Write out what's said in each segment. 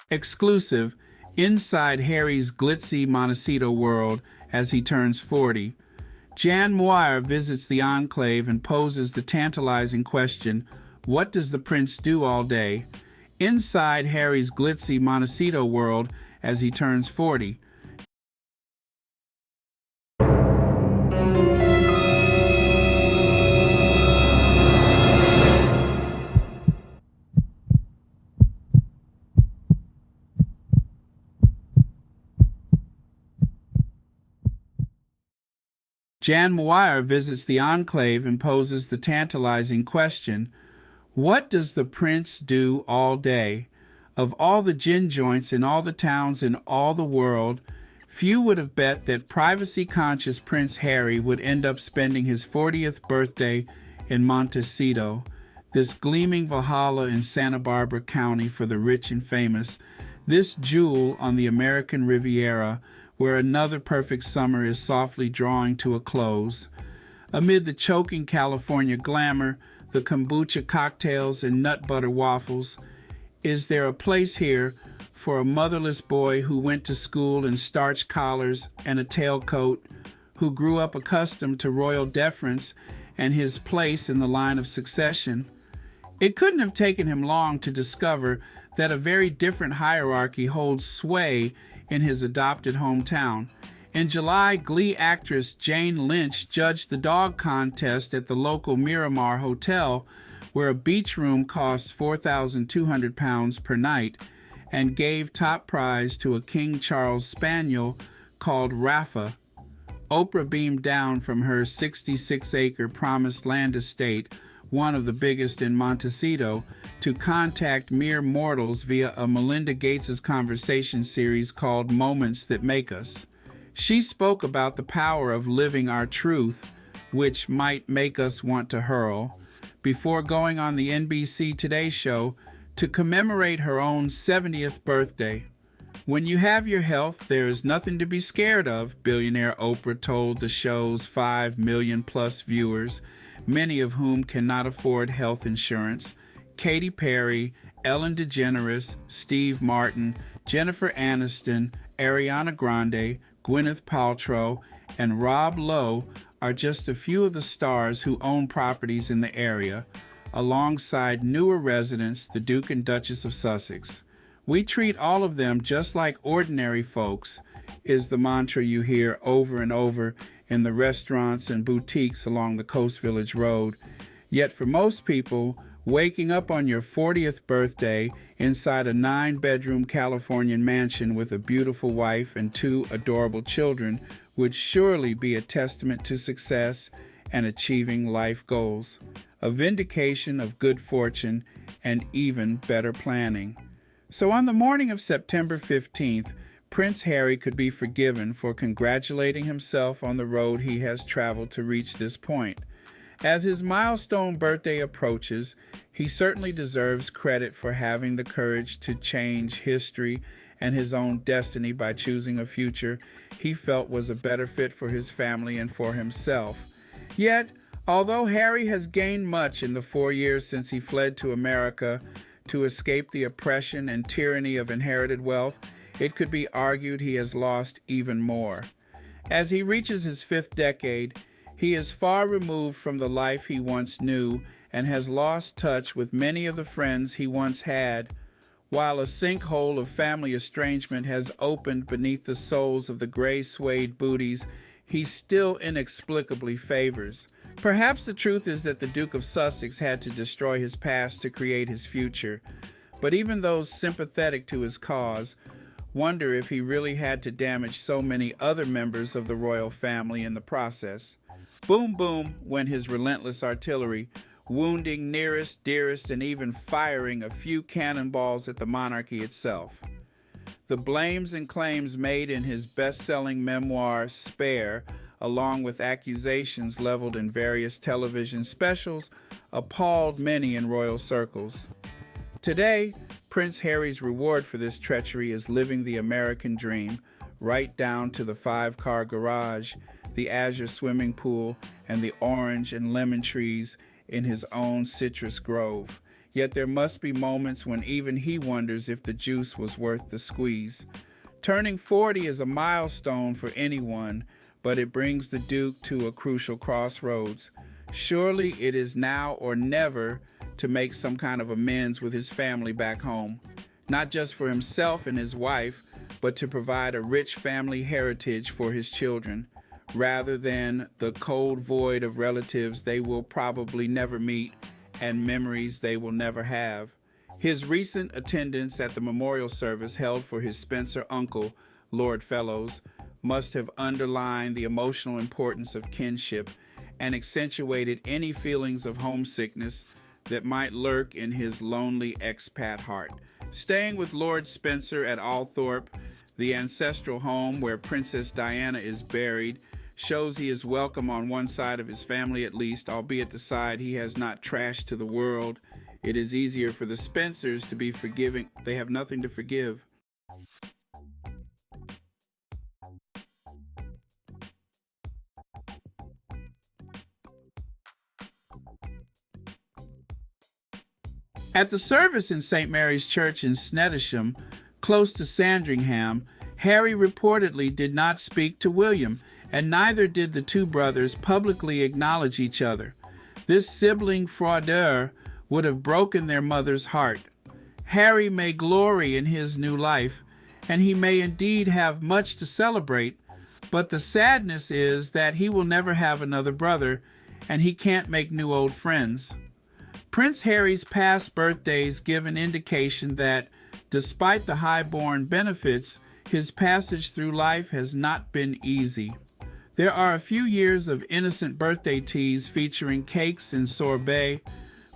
Exclusive, inside Harry's glitzy Montecito world as he turns 40, Jan Moir visits the enclave and poses the tantalizing question, what does the prince do all day? Inside Harry's glitzy Montecito world as he turns 40, Jan Moir visits the enclave and poses the tantalizing question, what does the prince do all day? Of all the gin joints in all the towns in all the world, few would have bet that privacy-conscious Prince Harry would end up spending his 40th birthday in Montecito, this gleaming Valhalla in Santa Barbara County for the rich and famous, this jewel on the American Riviera, where another perfect summer is softly drawing to a close. Amid the choking California glamour, the kombucha cocktails and nut butter waffles, is there a place here for a motherless boy who went to school in starched collars and a tailcoat, who grew up accustomed to royal deference and his place in the line of succession? It couldn't have taken him long to discover that a very different hierarchy holds sway in his adopted hometown. In July, Glee actress Jane Lynch judged the dog contest at the local Miramar Hotel, where a beach room costs £4,200 per night, and gave top prize to a King Charles Spaniel called Rafa. Oprah beamed down from her 66-acre promised land estate, one of the biggest in Montecito, to contact mere mortals via a Melinda Gates' conversation series called Moments That Make Us. She spoke about the power of living our truth, which might make us want to hurl, before going on the NBC Today show to commemorate her own 70th birthday. When you have your health, there is nothing to be scared of, billionaire Oprah told the show's 5 million-plus viewers, many of whom cannot afford health insurance. Katy Perry, Ellen DeGeneres, Steve Martin, Jennifer Aniston, Ariana Grande, Gwyneth Paltrow, and Rob Lowe are just a few of the stars who own properties in the area, alongside newer residents, the Duke and Duchess of Sussex. We treat all of them just like ordinary folks, is the mantra you hear over and over in the restaurants and boutiques along the Coast Village Road. Yet for most people, waking up on your 40th birthday inside a 9-bedroom Californian mansion with a beautiful wife and 2 adorable children would surely be a testament to success and achieving life goals, a vindication of good fortune and even better planning. So on the morning of September 15th, Prince Harry could be forgiven for congratulating himself on the road he has traveled to reach this point. As his milestone birthday approaches, he certainly deserves credit for having the courage to change history and his own destiny by choosing a future he felt was a better fit for his family and for himself. Yet, although Harry has gained much in the 4 years since he fled to America to escape the oppression and tyranny of inherited wealth, it could be argued he has lost even more. As he reaches his 5th decade, he is far removed from the life he once knew and has lost touch with many of the friends he once had, while a sinkhole of family estrangement has opened beneath the soles of the gray suede booties he still inexplicably favors. Perhaps the truth is that the Duke of Sussex had to destroy his past to create his future, but even those sympathetic to his cause wonder if he really had to damage so many other members of the royal family in the process. Boom boom went his relentless artillery, wounding nearest, dearest, and even firing a few cannonballs at the monarchy itself. The blames and claims made in his best-selling memoir, Spare, along with accusations leveled in various television specials, appalled many in royal circles. Today, Prince Harry's reward for this treachery is living the American dream, right down to the 5-car garage, the azure swimming pool, and the orange and lemon trees in his own citrus grove. Yet there must be moments when even he wonders if the juice was worth the squeeze. Turning 40 is a milestone for anyone, but it brings the Duke to a crucial crossroads. Surely it is now or never to make some kind of amends with his family back home, not just for himself and his wife, but to provide a rich family heritage for his children, rather than the cold void of relatives they will probably never meet and memories they will never have. His recent attendance at the memorial service held for his Spencer uncle, Lord Fellows, must have underlined the emotional importance of kinship and accentuated any feelings of homesickness that might lurk in his lonely expat heart. Staying with Lord Spencer at Althorpe, the ancestral home where Princess Diana is buried, shows he is welcome on one side of his family at least, albeit the side he has not trashed to the world. It is easier for the Spencers to be forgiving. They have nothing to forgive. At the service in St. Mary's Church in Snettisham, close to Sandringham, Harry reportedly did not speak to William, and neither did the two brothers publicly acknowledge each other. This sibling froideur would have broken their mother's heart. Harry may glory in his new life, and he may indeed have much to celebrate, but the sadness is that he will never have another brother, and he can't make new old friends. Prince Harry's past birthdays give an indication that, despite the high-born benefits, his passage through life has not been easy. There are a few years of innocent birthday teas featuring cakes and sorbet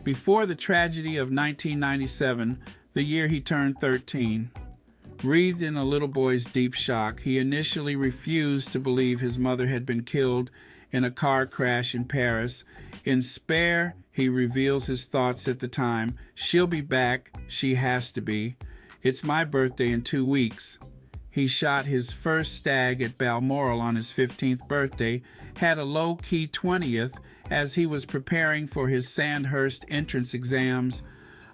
before the tragedy of 1997, the year he turned 13. Wreathed in a little boy's deep shock, he initially refused to believe his mother had been killed in a car crash in Paris. In Spare, he reveals his thoughts at the time. She'll be back. She has to be. It's my birthday in 2 weeks. He shot his first stag at Balmoral on his 15th birthday, had a low-key 20th as he was preparing for his Sandhurst entrance exams,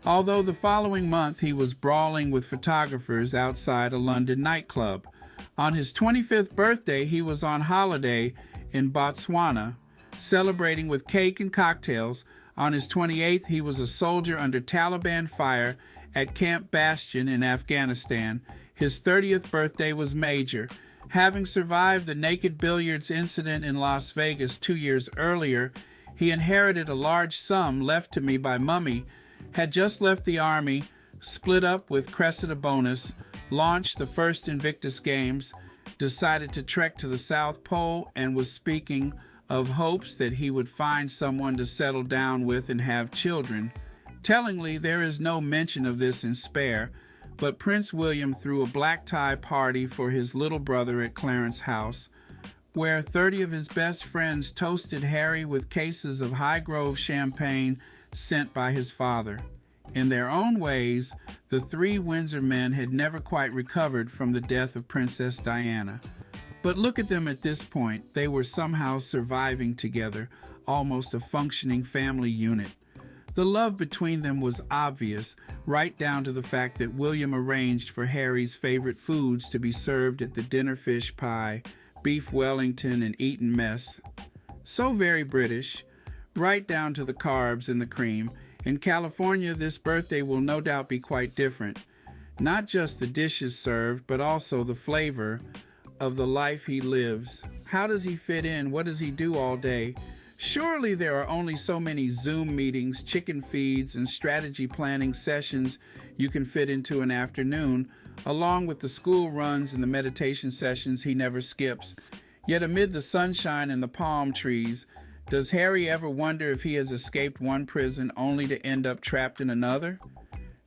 although the following month he was brawling with photographers outside a London nightclub. On his 25th birthday, he was on holiday in Botswana, celebrating with cake and cocktails. On his 28th, he was a soldier under Taliban fire at Camp Bastion in Afghanistan. His 30th birthday was major. Having survived the naked billiards incident in Las Vegas 2 years earlier, he inherited a large sum left to me by Mummy, had just left the army, split up with Cressida Bonus, launched the first Invictus Games, decided to trek to the South Pole, and was speaking of hopes that he would find someone to settle down with and have children. Tellingly, there is no mention of this in Spare, but Prince William threw a black tie party for his little brother at Clarence House, where 30 of his best friends toasted Harry with cases of Highgrove champagne sent by his father. In their own ways, the three Windsor men had never quite recovered from the death of Princess Diana. But look at them at this point. They were somehow surviving together, almost a functioning family unit. The love between them was obvious, right down to the fact that William arranged for Harry's favorite foods to be served at the dinner: fish pie, beef Wellington, and Eton mess. So very British, right down to the carbs and the cream. In California, this birthday will no doubt be quite different. Not just the dishes served, but also the flavor of the life he lives. How does he fit in? What does he do all day? Surely there are only so many Zoom meetings, chicken feeds, and strategy planning sessions you can fit into an afternoon, along with the school runs and the meditation sessions he never skips. Yet amid the sunshine and the palm trees, does Harry ever wonder if he has escaped one prison only to end up trapped in another?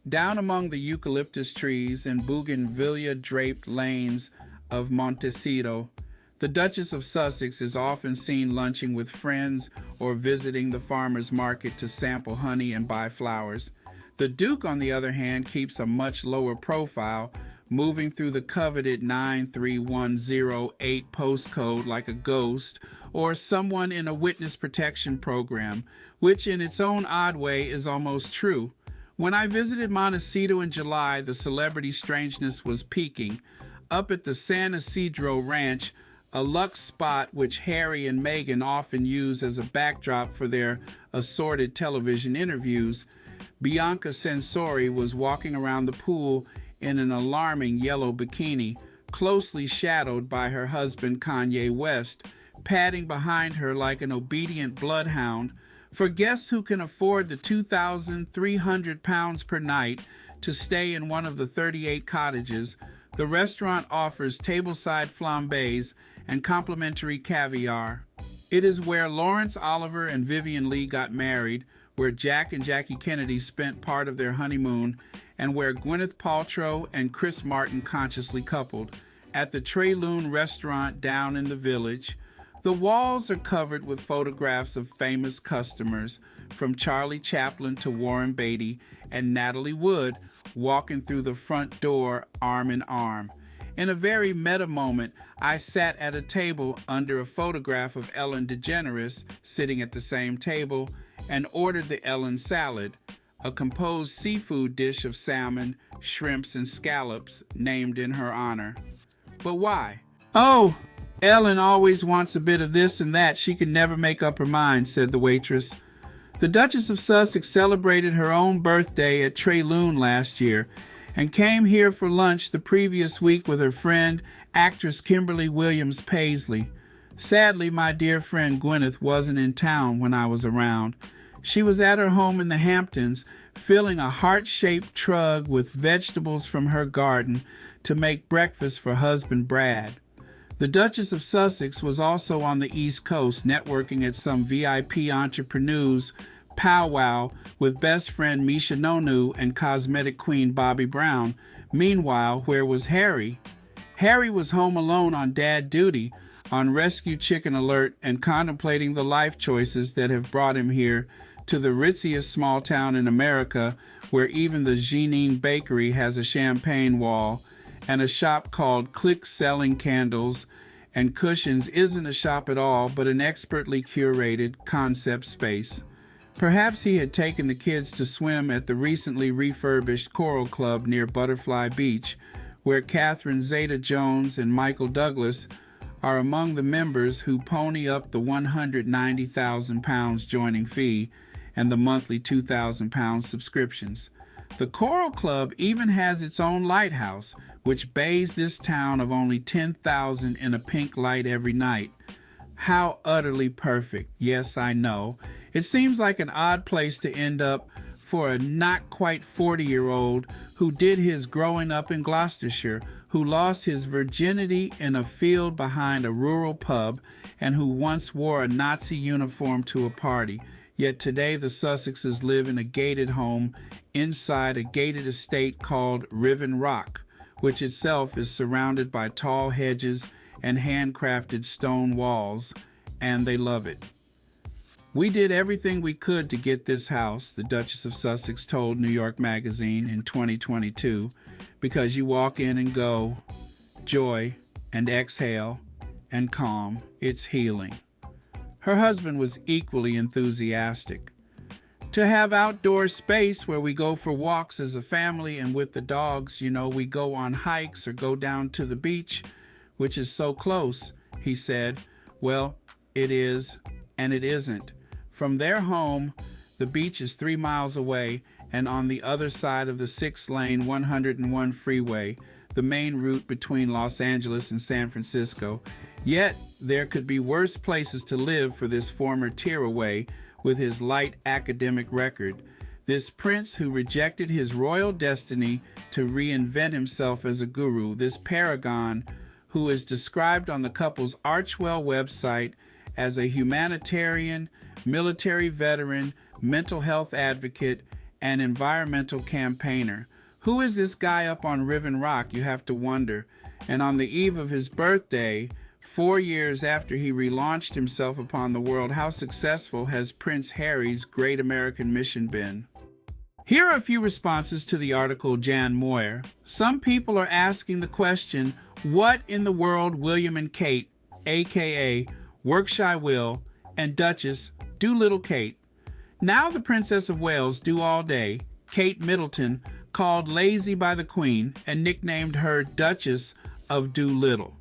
Down among the eucalyptus trees and bougainvillea-draped lanes of Montecito, the Duchess of Sussex is often seen lunching with friends or visiting the farmer's market to sample honey and buy flowers. The Duke, on the other hand, keeps a much lower profile, moving through the coveted 93108 postcode like a ghost, or someone in a witness protection program, which in its own odd way is almost true. When I visited Montecito in July, the celebrity strangeness was peaking. Up at the San Isidro Ranch, a luxe spot which Harry and Meghan often use as a backdrop for their assorted television interviews, Bianca Censori was walking around the pool in an alarming yellow bikini, closely shadowed by her husband Kanye West, padding behind her like an obedient bloodhound. For guests who can afford the £2,300 per night to stay in one of the 38 cottages, the restaurant offers tableside flambés and complimentary caviar. It is where Lawrence Oliver and Vivian Leigh got married, where Jack and Jackie Kennedy spent part of their honeymoon, and where Gwyneth Paltrow and Chris Martin consciously coupled, at the Trey Loon restaurant down in the Village. The walls are covered with photographs of famous customers, from Charlie Chaplin to Warren Beatty and Natalie Wood, walking through the front door arm in arm. In a very meta moment, I sat at a table under a photograph of Ellen DeGeneres sitting at the same table and ordered the Ellen salad, a composed seafood dish of salmon, shrimps, and scallops named in her honor. But why? "Oh, Ellen always wants a bit of this and that. She can never make up her mind," said the waitress. The Duchess of Sussex celebrated her own birthday at Trey Loon last year and came here for lunch the previous week with her friend, actress Kimberly Williams Paisley. Sadly, my dear friend Gwyneth wasn't in town when I was around. She was at her home in the Hamptons, filling a heart-shaped trug with vegetables from her garden to make breakfast for husband Brad. The Duchess of Sussex was also on the East Coast, networking at some VIP entrepreneurs powwow with best friend Misha Nonu and cosmetic queen Bobby Brown. Meanwhile, where was Harry? Harry was home alone on dad duty, on rescue chicken alert, and contemplating the life choices that have brought him here to the ritziest small town in America, where even the Jeanine Bakery has a champagne wall, and a shop called Click Selling Candles and Cushions isn't a shop at all, but an expertly curated concept space. Perhaps he had taken the kids to swim at the recently refurbished Coral Club near Butterfly Beach, where Catherine Zeta-Jones and Michael Douglas are among the members who pony up the £190,000 joining fee and the monthly £2,000 subscriptions. The Coral Club even has its own lighthouse, which bathes this town of only 10,000 in a pink light every night. How utterly perfect. Yes, I know. It seems like an odd place to end up for a not-quite-40-year-old who did his growing up in Gloucestershire, who lost his virginity in a field behind a rural pub, and who once wore a Nazi uniform to a party. Yet today the Sussexes live in a gated home inside a gated estate called Riven Rock, which itself is surrounded by tall hedges and handcrafted stone walls, and they love it. "We did everything we could to get this house," the Duchess of Sussex told New York Magazine in 2022, "because you walk in and go, joy, and exhale, and calm. It's healing." Her husband was equally enthusiastic. "To have outdoor space where we go for walks as a family and with the dogs, we go on hikes or go down to the beach, which is so close," he said. Well, it is, and it isn't. From their home, the beach is 3 miles away and on the other side of the 6-lane 101 freeway, the main route between Los Angeles and San Francisco. Yet, there could be worse places to live for this former tearaway with his light academic record. This prince who rejected his royal destiny to reinvent himself as a guru, this paragon who is described on the couple's Archwell website as a humanitarian, military veteran, mental health advocate, and environmental campaigner. Who is this guy up on Riven Rock, you have to wonder? And on the eve of his birthday, 4 years after he relaunched himself upon the world, how successful has Prince Harry's great American mission been? Here are a few responses to the article Jan Moyer. Some people are asking the question, what in the world William and Kate, aka Workshy Will, and Duchess, do little Kate? Now the Princess of Wales do all day, Kate Middleton, called lazy by the Queen, and nicknamed her Duchess of Doolittle.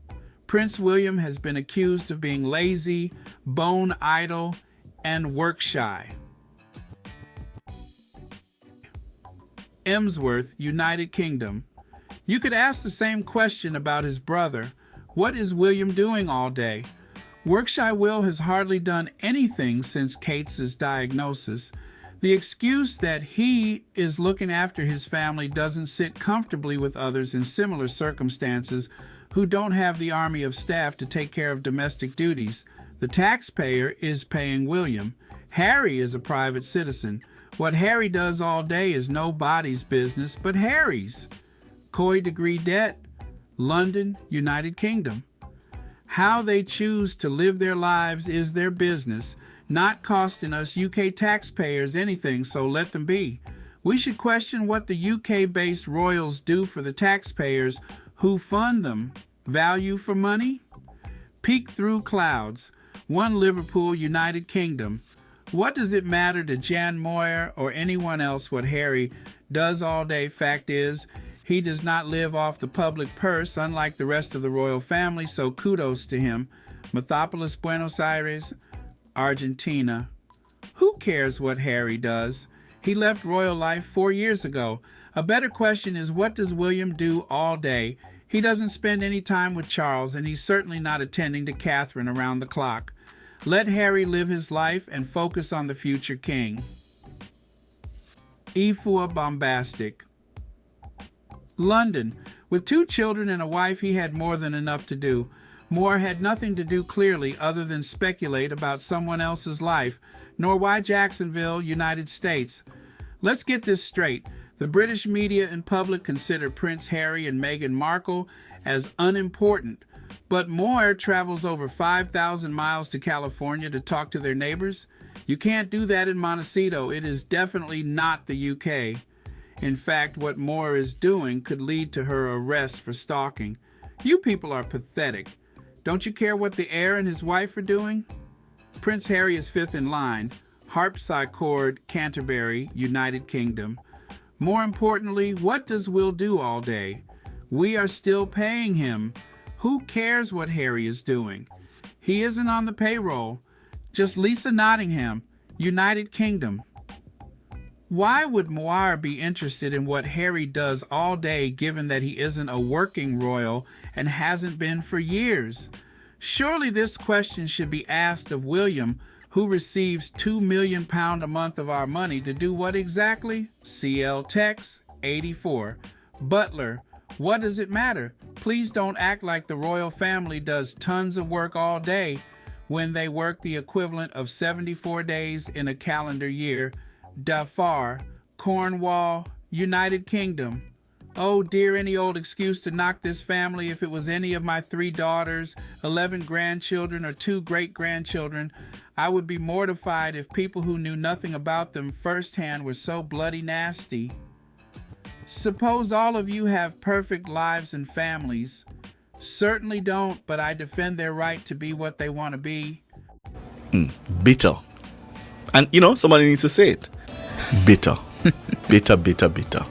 Prince William has been accused of being lazy, bone idle, and work shy. Emsworth, United Kingdom. You could ask the same question about his brother. What is William doing all day? Workshy Will has hardly done anything since Kate's diagnosis. The excuse that he is looking after his family doesn't sit comfortably with others in similar circumstances who don't have the army of staff to take care of domestic duties. The taxpayer is paying William. Harry is a private citizen. What Harry does all day is nobody's business but Harry's. Coy degree debt, London, United Kingdom. How they choose to live their lives is their business, not costing us UK taxpayers anything, so let them be. We should question what the UK-based royals do for the taxpayers who fund them. Value for money? Peek through clouds. One Liverpool, United Kingdom. What does it matter to Jan Moyer or anyone else what Harry does all day? Fact is, he does not live off the public purse, unlike the rest of the royal family, so kudos to him. Mythopolis, Buenos Aires, Argentina. Who cares what Harry does? He left royal life 4 years ago. A better question is, what does William do all day? He doesn't spend any time with Charles, and he's certainly not attending to Catherine around the clock. Let Harry live his life and focus on the future king. Efua Bombastic. London. With 2 children and a wife, he had more than enough to do. Moore had nothing to do clearly other than speculate about someone else's life, nor why Jacksonville, United States. Let's get this straight. The British media and public consider Prince Harry and Meghan Markle as unimportant, but Moore travels over 5,000 miles to California to talk to their neighbors. You can't do that in Montecito. It is definitely not the UK. In fact, what Moore is doing could lead to her arrest for stalking. You people are pathetic. Don't you care what the heir and his wife are doing? Prince Harry is 5th in line, harpsichord, Canterbury, United Kingdom. More importantly, what does Will do all day? We are still paying him. Who cares what Harry is doing? He isn't on the payroll. Just Lisa Nottingham, United Kingdom. Why would Moir be interested in what Harry does all day given that he isn't a working royal and hasn't been for years? Surely this question should be asked of William, who receives £2 million a month of our money to do what exactly? CL Tex, 84. Butler, what does it matter? Please don't act like the royal family does tons of work all day when they work the equivalent of 74 days in a calendar year. Darfur, Cornwall, United Kingdom. Oh dear, any old excuse to knock this family. If it was any of my 3 daughters, 11 grandchildren, or 2 great-grandchildren, I would be mortified if people who knew nothing about them firsthand were so bloody nasty. Suppose all of you have perfect lives and families. Certainly don't, but I defend their right to be what they want to be. Bitter. And, somebody needs to say it. Bitter. Bitter, bitter, bitter.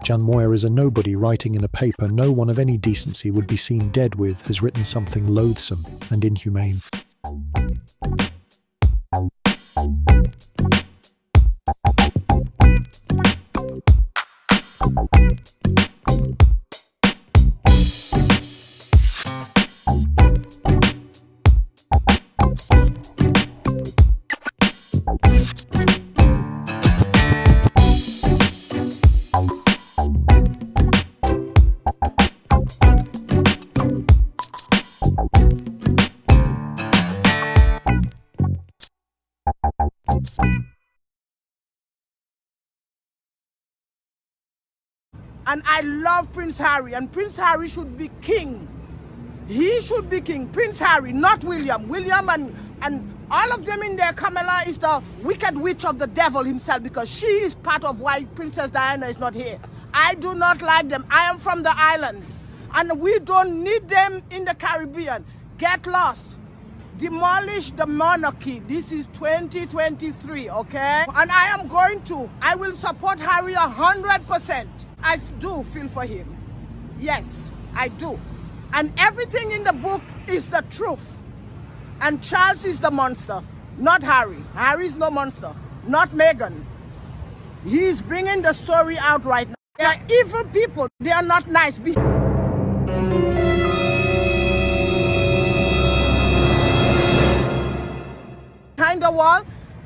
Jan Moyer is a nobody writing in a paper no one of any decency would be seen dead with, has written something loathsome and inhumane. And I love Prince Harry, and Prince Harry should be king. He should be king. Prince Harry, not William. William and All of them in there, Camilla is the wicked witch of the devil himself, because she is part of why Princess Diana is not here. I do not like them. I am from the islands, and we don't need them in the Caribbean. Get lost. Demolish the monarchy. This is 2023, okay? And I will support Harry 100%. I do feel for him. Yes, I do. And everything in the book is the truth. And Charles is the monster, not Harry. Harry's no monster, not Meghan. He's bringing the story out right now. They are evil people. They are not nice. Behind the wall,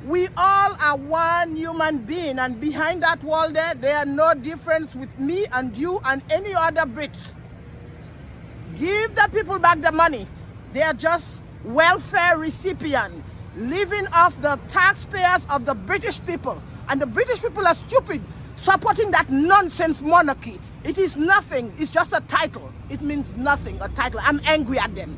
we all are one human being, and behind that wall there are no difference with me and you and any other Brits. Give the people back the money. They are just welfare recipients living off the taxpayers of the British people, and the British people are stupid supporting that nonsense monarchy. It is nothing. It's just a title. It means nothing. A title. I'm angry at them.